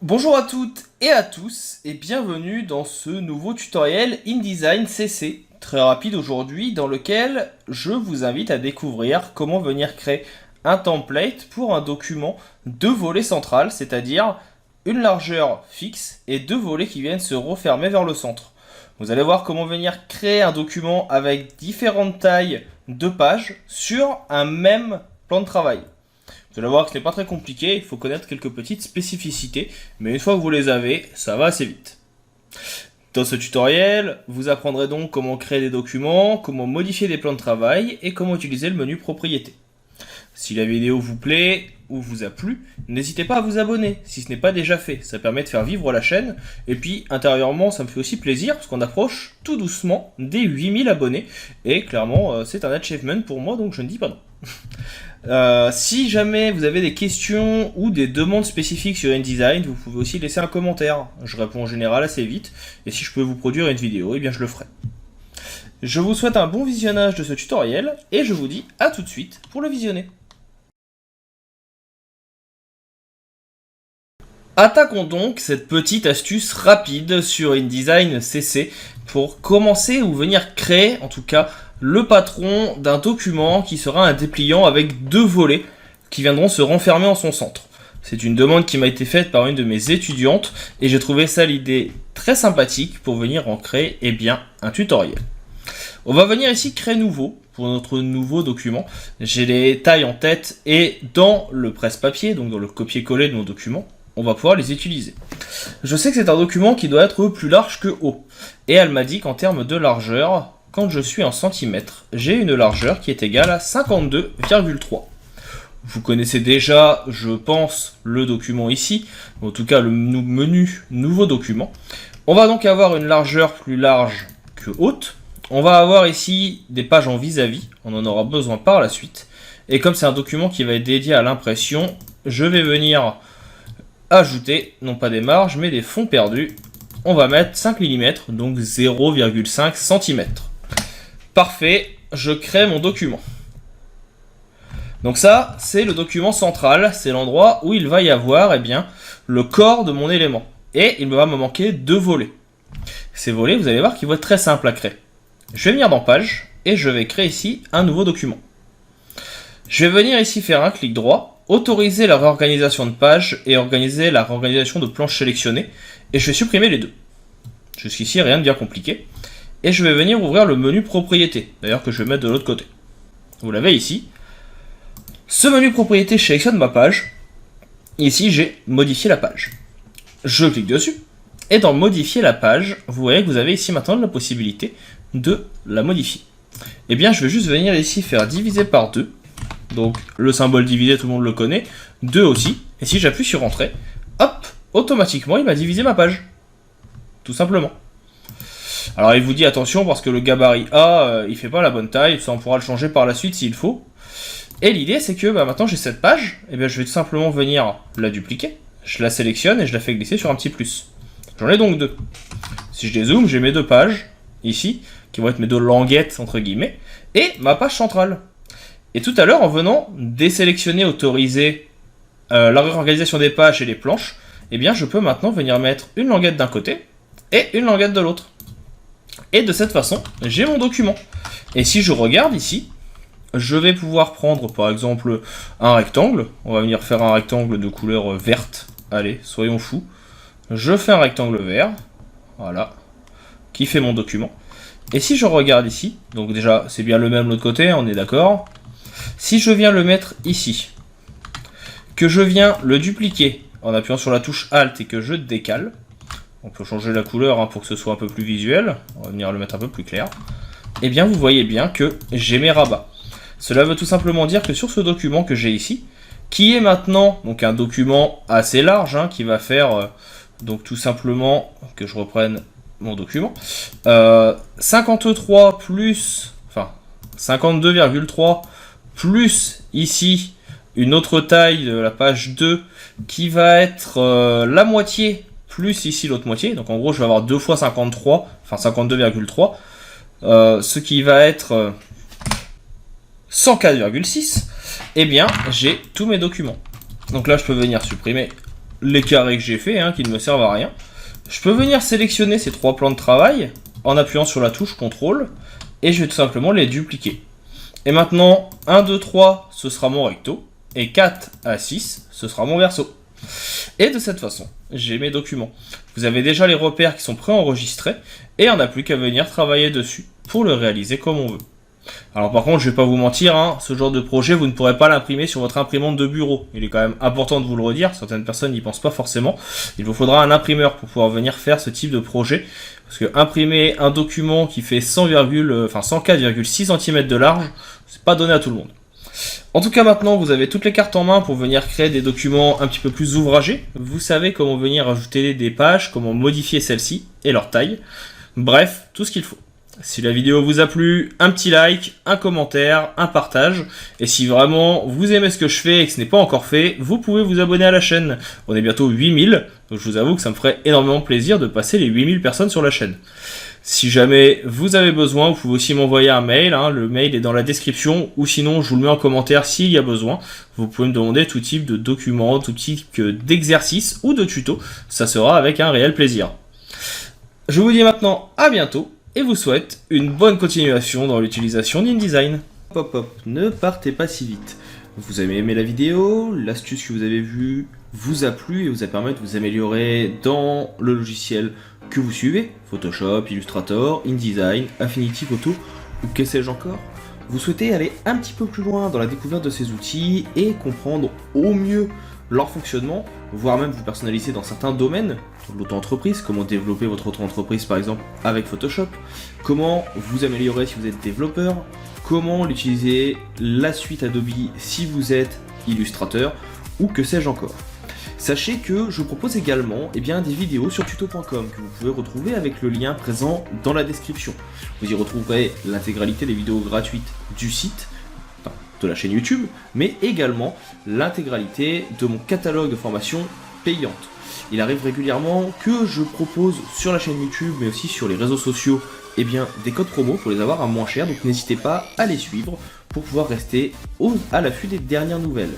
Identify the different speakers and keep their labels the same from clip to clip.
Speaker 1: Bonjour à toutes et à tous et bienvenue dans ce nouveau tutoriel InDesign CC très rapide aujourd'hui dans lequel je vous invite à découvrir comment venir créer un template pour un document de volet central, c'est-à-dire une largeur fixe et deux volets qui viennent se refermer vers le centre. Vous allez voir comment venir créer un document avec différentes tailles de pages sur un même plan de travail. Vous allez voir que ce n'est pas très compliqué, il faut connaître quelques petites spécificités, mais une fois que vous les avez, ça va assez vite. Dans ce tutoriel, vous apprendrez donc comment créer des documents, comment modifier des plans de travail et comment utiliser le menu propriété. Si la vidéo vous plaît ou vous a plu, n'hésitez pas à vous abonner si ce n'est pas déjà fait, ça permet de faire vivre la chaîne, et puis intérieurement ça me fait aussi plaisir parce qu'on approche tout doucement des 8000 abonnés, et clairement c'est un achievement pour moi donc je ne dis pas non. Si jamais vous avez des questions ou des demandes spécifiques sur InDesign, vous pouvez aussi laisser un commentaire. Je réponds en général assez vite, et si je peux vous produire une vidéo, eh bien je le ferai. Je vous souhaite un bon visionnage de ce tutoriel, et je vous dis à tout de suite pour le visionner. Attaquons donc cette petite astuce rapide sur InDesign CC pour commencer ou venir créer, en tout cas, le patron d'un document qui sera un dépliant avec deux volets qui viendront se renfermer en son centre. C'est une demande qui m'a été faite par une de mes étudiantes et j'ai trouvé ça l'idée très sympathique pour venir en créer un tutoriel. On va venir ici créer nouveau pour notre nouveau document. J'ai les tailles en tête et dans le presse-papier, donc dans le copier-coller de mon document, on va pouvoir les utiliser. Je sais que c'est un document qui doit être plus large que haut. Et elle m'a dit qu'en termes de largeur, quand je suis en centimètres, j'ai une largeur qui est égale à 52,3. Vous connaissez déjà, je pense, le document ici, en tout cas le menu nouveau document. On va donc avoir une largeur plus large que haute. On va avoir ici des pages en vis-à-vis, on en aura besoin par la suite. Et comme c'est un document qui va être dédié à l'impression, je vais venir ajouter, non pas des marges, mais des fonds perdus. On va mettre 5 mm, donc 0,5 cm. Parfait, je crée mon document. Donc ça, c'est le document central, c'est l'endroit où il va y avoir le corps de mon élément. Et il va me manquer deux volets. Ces volets, vous allez voir qu'ils vont être très simples à créer. Je vais venir dans Page, et je vais créer ici un nouveau document. Je vais venir ici faire un clic droit, autoriser la réorganisation de page et organiser la réorganisation de planches sélectionnées, et je vais supprimer les deux. Jusqu'ici, rien de bien compliqué. Et je vais venir ouvrir le menu propriété, d'ailleurs que je vais mettre de l'autre côté. Vous l'avez ici. Ce menu propriété, je sélectionne ma page. Ici, j'ai modifié la page. Je clique dessus. Et dans modifier la page, vous voyez que vous avez ici maintenant la possibilité de la modifier. Eh bien, je vais juste venir ici faire diviser par 2. Donc, le symbole diviser, tout le monde le connaît. 2 aussi. Et si j'appuie sur Entrée, hop, automatiquement, il va diviser ma page. Tout simplement. Alors il vous dit attention parce que le gabarit A, il fait pas la bonne taille, ça on pourra le changer par la suite s'il faut. Et l'idée c'est que maintenant j'ai cette page, et je vais tout simplement venir la dupliquer, je la sélectionne et je la fais glisser sur un petit plus. J'en ai donc deux. Si je dézoome, j'ai mes deux pages, ici, qui vont être mes deux languettes entre guillemets, et ma page centrale. Et tout à l'heure en venant désélectionner, autoriser la réorganisation des pages et les planches, je peux maintenant venir mettre une languette d'un côté et une languette de l'autre. Et de cette façon, j'ai mon document. Et si je regarde ici, je vais pouvoir prendre par exemple un rectangle. On va venir faire un rectangle de couleur verte. Allez, soyons fous. Je fais un rectangle vert. Voilà. Qui fait mon document. Et si je regarde ici, donc déjà c'est bien le même de l'autre côté, on est d'accord. Si je viens le mettre ici, que je viens le dupliquer en appuyant sur la touche Alt et que je décale, on peut changer la couleur pour que ce soit un peu plus visuel. On va venir le mettre un peu plus clair. Et bien vous voyez bien que j'ai mes rabats. Cela veut tout simplement dire que sur ce document que j'ai ici, qui est maintenant donc un document assez large, qui va faire donc tout simplement que je reprenne mon document, 53 plus, enfin 52,3 plus ici une autre taille de la page 2 qui va être la moitié plus ici l'autre moitié, donc en gros je vais avoir 2 fois 53, enfin 52,3, ce qui va être 104,6, et bien j'ai tous mes documents. Donc là je peux venir supprimer les carrés que j'ai fait, hein, qui ne me servent à rien. Je peux venir sélectionner ces 3 plans de travail en appuyant sur la touche CTRL et je vais tout simplement les dupliquer. Et maintenant, 1, 2, 3, ce sera mon recto, et 4 à 6, ce sera mon verso. Et de cette façon, j'ai mes documents. Vous avez déjà les repères qui sont préenregistrés, et on n'a plus qu'à venir travailler dessus pour le réaliser comme on veut. Alors par contre, je vais pas vous mentir, hein, ce genre de projet, vous ne pourrez pas l'imprimer sur votre imprimante de bureau. Il est quand même important de vous le redire, certaines personnes n'y pensent pas forcément. Il vous faudra un imprimeur pour pouvoir venir faire ce type de projet. Parce que imprimer un document qui fait 104,6 cm de large, c'est pas donné à tout le monde. En tout cas maintenant, vous avez toutes les cartes en main pour venir créer des documents un petit peu plus ouvragés. Vous savez comment venir ajouter des pages, comment modifier celles-ci et leur taille. Bref, tout ce qu'il faut. Si la vidéo vous a plu, un petit like, un commentaire, un partage. Et si vraiment vous aimez ce que je fais et que ce n'est pas encore fait, vous pouvez vous abonner à la chaîne. On est bientôt 8000, donc je vous avoue que ça me ferait énormément plaisir de passer les 8000 personnes sur la chaîne. Si jamais vous avez besoin, vous pouvez aussi m'envoyer un mail, hein, le mail est dans la description, ou sinon je vous le mets en commentaire s'il y a besoin. Vous pouvez me demander tout type de documents, tout type d'exercices ou de tutos, ça sera avec un réel plaisir. Je vous dis maintenant à bientôt, et vous souhaite une bonne continuation dans l'utilisation d'InDesign. Hop hop, ne partez pas si vite. Vous avez aimé la vidéo, l'astuce que vous avez vue vous a plu et vous a permis de vous améliorer dans le logiciel que vous suivez, Photoshop, Illustrator, InDesign, Affinity Photo ou que sais-je encore. Vous souhaitez aller un petit peu plus loin dans la découverte de ces outils et comprendre au mieux leur fonctionnement, voire même vous personnaliser dans certains domaines, l'auto-entreprise, comment développer votre auto-entreprise par exemple avec Photoshop, comment vous améliorer si vous êtes développeur, comment l'utiliser la suite Adobe si vous êtes illustrateur, ou que sais-je encore. Sachez que je vous propose également des vidéos sur tuto.com que vous pouvez retrouver avec le lien présent dans la description. Vous y retrouverez l'intégralité des vidéos gratuites du site, de la chaîne YouTube, mais également l'intégralité de mon catalogue de formations payantes. Il arrive régulièrement que je propose sur la chaîne YouTube, mais aussi sur les réseaux sociaux, des codes promo pour les avoir à moins cher, donc n'hésitez pas à les suivre pour pouvoir rester à l'affût des dernières nouvelles.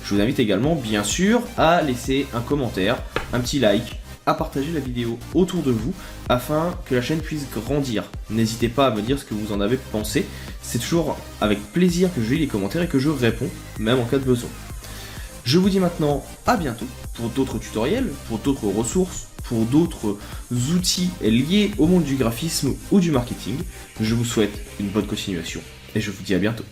Speaker 1: Je vous invite également, bien sûr, à laisser un commentaire, un petit like, à partager la vidéo autour de vous afin que la chaîne puisse grandir. N'hésitez pas à me dire ce que vous en avez pensé, c'est toujours avec plaisir que je lis les commentaires et que je réponds, même en cas de besoin. Je vous dis maintenant à bientôt pour d'autres tutoriels, pour d'autres ressources, pour d'autres outils liés au monde du graphisme ou du marketing. Je vous souhaite une bonne continuation et je vous dis à bientôt.